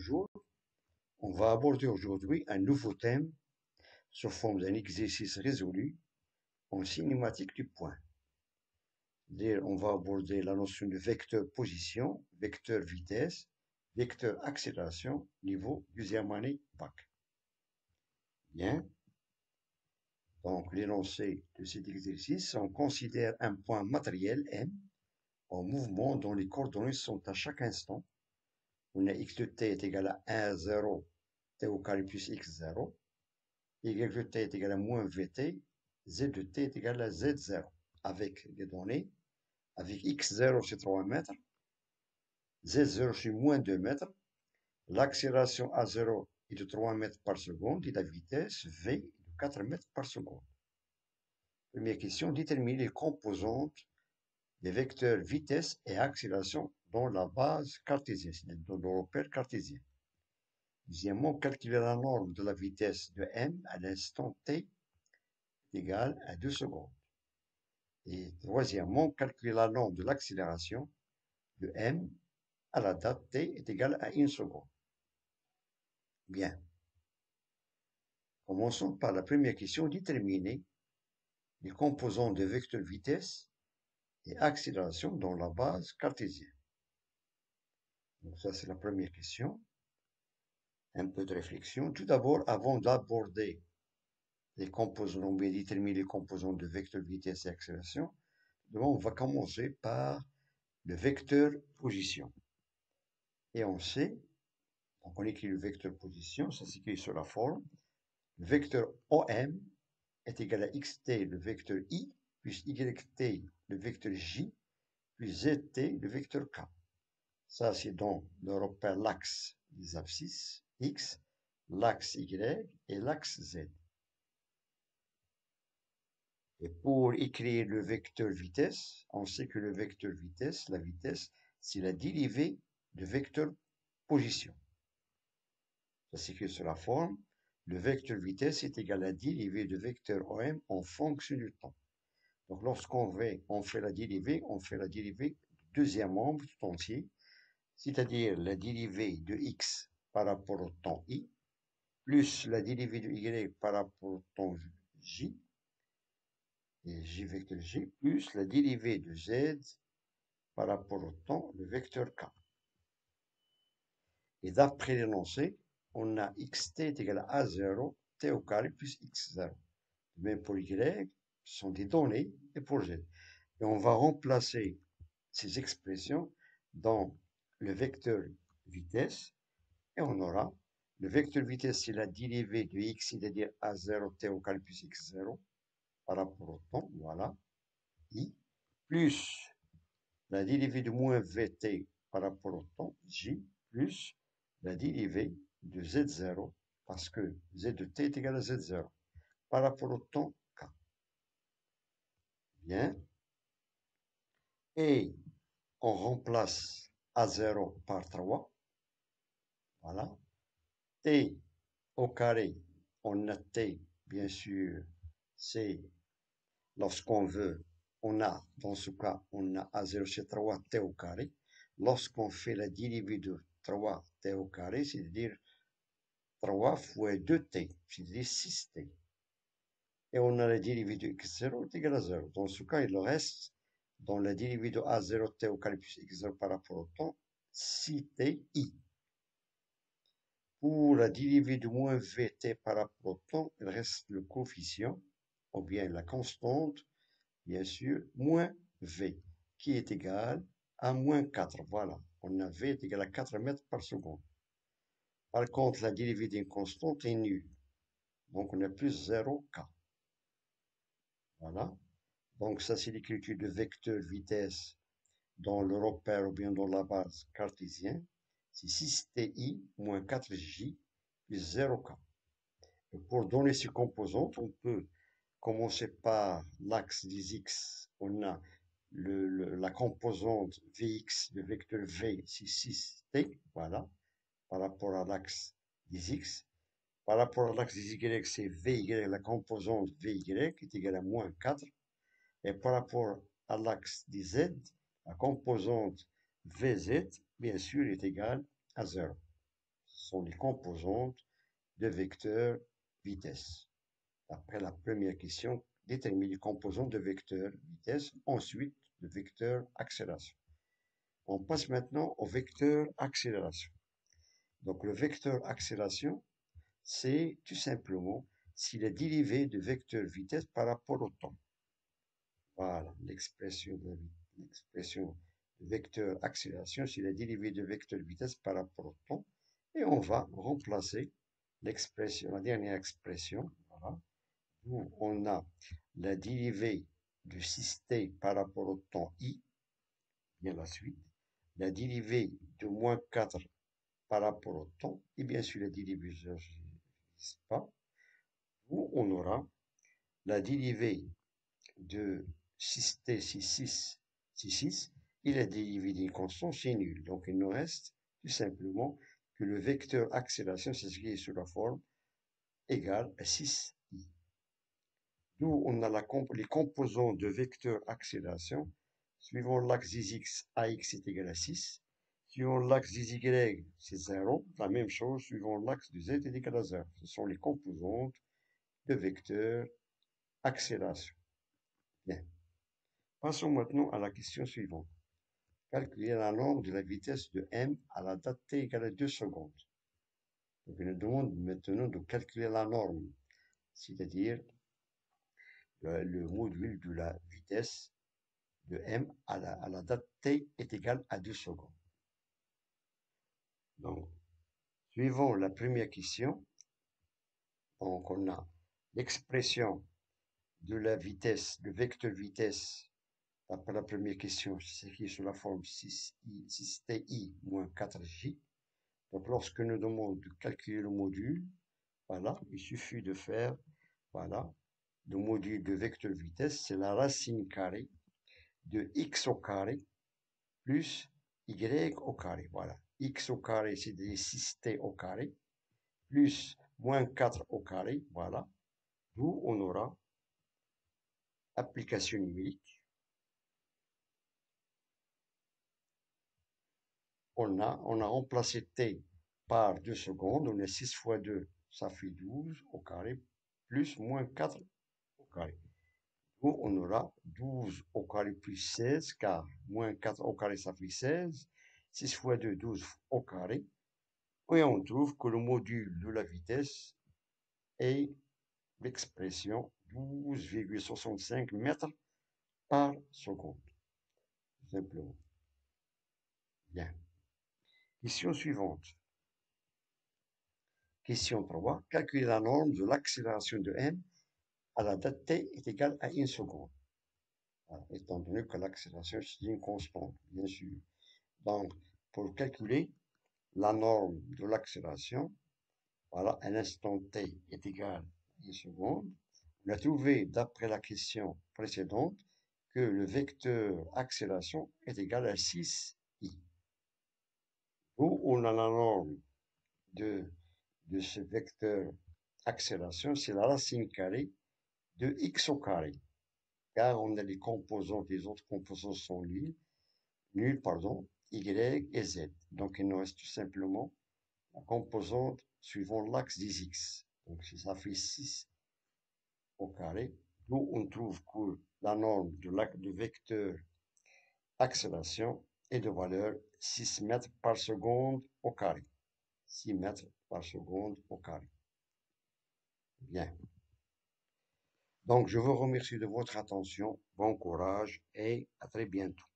bonjour. On va aborder aujourd'hui un nouveau thème sous forme d'un exercice résolu en cinématique du point. On va aborder la notion de vecteur position, vecteur vitesse, vecteur accélération, niveau deuxième année bac. Bien. Donc, l'énoncé de cet exercice, on considère un point matériel M en mouvement dont les coordonnées sont à chaque instant. On a x de t est égal à 1, 0, t au carré plus x0. Y de t est égal à moins vt, z de t est égal à z0, avec les données, avec x0 c'est 3 mètres, z0 c'est moins 2 mètres, l'accélération a0 est de 3 mètres par seconde et la vitesse v de 4 mètres par seconde. Première question, déterminer les composantes des vecteurs vitesse et accélération dans la base cartésienne, c'est-à-dire dans le repère cartésien. Deuxièmement, calculer la norme de la vitesse de m à l'instant t égale à 2 secondes. Et troisièmement, calculer la norme de l'accélération de m à la date t est égale à 1 seconde. Bien. Commençons par la première question, déterminer les composants de vecteur vitesse et accélération dans la base cartésienne. Donc ça, c'est la première question. Un peu de réflexion. Tout d'abord, avant d'aborder les composants, bien déterminer les composants de vecteur vitesse et accélération, on va commencer par le vecteur position. Et on sait, donc on écrit le vecteur position, ça s'écrit sur la forme. Le vecteur OM est égal à xt, le vecteur I, plus YT, le vecteur J, plus ZT, le vecteur K. Ça, c'est dans le repère l'axe des abscisses, X, l'axe Y et l'axe Z. Et pour écrire le vecteur vitesse, on sait que le vecteur vitesse, la vitesse, c'est la dérivée de vecteur position. Ça s'écrit sur la forme. Le vecteur vitesse est égal à la dérivée de vecteur OM en fonction du temps. Donc, lorsqu'on fait la dérivée, on fait la dérivée du deuxième membre tout entier, c'est-à-dire la dérivée de x par rapport au temps i, plus la dérivée de y par rapport au temps j, et j vecteur j, plus la dérivée de z par rapport au temps, le vecteur k. Et d'après l'énoncé, on a xt est égal à a0, t au carré plus x0. Même pour y, ce sont des données, et pour z. Et on va remplacer ces expressions dans le vecteur vitesse, et on aura le vecteur vitesse, c'est la dérivée de x, c'est-à-dire a0 t au carré plus x0 par rapport au temps, voilà, i, plus la dérivée de moins vt par rapport au temps, j, plus la dérivée de z0, parce que z de t est égal à z0, par rapport au temps k. Bien. Et on remplace a0 par 3. Voilà. T au carré, on a t, bien sûr, c'est lorsqu'on veut, on a, dans ce cas, on a a0 c'est 3 t au carré. Lorsqu'on fait la dérivée de 3 t au carré, c'est-à-dire 3 fois 2t, c'est-à-dire 6t. Et on a la dérivée de x0 est égale à 0. Dans ce cas, il reste, dans la dérivée de a0t au carré plus x0 par rapport au temps, 6ti. Pour la dérivée de moins vt par rapport au temps, il reste le coefficient, ou bien la constante, bien sûr, moins v, qui est égal à moins 4. Voilà, on a v est égal à 4 mètres par seconde. Par contre, la dérivée d'une constante est nulle. Donc, on a plus 0k. Voilà. Donc, ça, c'est l'écriture de vecteur vitesse dans le repère ou bien dans la base cartésienne. C'est 6ti moins 4j plus 0k. Et pour donner ces composantes, on peut commencer par l'axe des x. On a la composante Vx, le vecteur V, c'est 6t, voilà, par rapport à l'axe des x. Par rapport à l'axe des y, c'est Vy, la composante Vy est égale à moins 4. Et par rapport à l'axe des z, la composante Vz, bien sûr, est égale à 0. Ce sont les composantes de vecteur vitesse. Après la première question, détermine les composantes de vecteur vitesse, ensuite de vecteur accélération. On passe maintenant au vecteur accélération. Donc le vecteur accélération, c'est tout simplement si la dérivée de vecteur vitesse par rapport au temps. Voilà, l'expression de vecteur accélération, c'est la dérivée de vecteur vitesse par rapport au temps. Et on va remplacer l'expression, la dernière expression, voilà, où on a la dérivée de 6t par rapport au temps i, bien la suite, la dérivée de moins 4 par rapport au temps, et bien sûr la dérivée, je ne sais pas, où on aura la dérivée de 6t, 6 et la dérivée d'une constante, c'est nul. Donc il nous reste tout simplement que le vecteur accélération s'écrit sous la forme égale à 6i. D'où on a les composants de vecteur accélération. Suivant l'axe des x, ax est égal à 6. Suivant l'axe des y, c'est 0. La même chose, suivant l'axe du z est égal à 0. Ce sont les composantes de vecteur accélération. Bien. Passons maintenant à la question suivante. Calculer la norme de la vitesse de m à la date t égale à 2 secondes. Donc, il nous demande maintenant de calculer la norme, c'est-à-dire le module de la vitesse de m à la date t est égal à 2 secondes. Donc, suivant la première question, donc on a l'expression de la vitesse, le vecteur vitesse, après la première question, c'est écrit sous la forme 6ti moins 4j. Donc, lorsque nous demandons de calculer le module, voilà, il suffit de faire, voilà, le module de vecteur vitesse, c'est la racine carrée de x au carré plus y au carré. Voilà, x au carré, c'est 6t au carré, plus moins 4 au carré, voilà, d'où on aura application numérique. On a remplacé t par 2 secondes, on a 6 fois 2, ça fait 12 au carré, plus moins 4 au carré. Où on aura 12 au carré plus 16, car moins 4 au carré, ça fait 16. 6 fois 2, 12 au carré. Et on trouve que le module de la vitesse est l'expression 12,65 mètres par seconde. Simplement. Bien. Question suivante. Question 3. Calculer la norme de l'accélération de m à la date t est égale à 1 seconde. Voilà, étant donné que l'accélération est une constante, bien sûr. Donc, pour calculer la norme de l'accélération, voilà, un instant t est égal à 1 seconde. On a trouvé, d'après la question précédente, que le vecteur accélération est égal à 6i. Où on a la norme de ce vecteur accélération, c'est la racine carrée de x au carré. Car on a les composantes, les autres composantes sont nuls, y et z. Donc il nous reste tout simplement la composante suivant l'axe des x. Donc si ça fait 6 au carré, d'où on trouve que la norme de vecteur accélération est de valeur 6 mètres par seconde au carré. 6 mètres par seconde au carré. Bien. Donc je vous remercie de votre attention, bon courage et à très bientôt.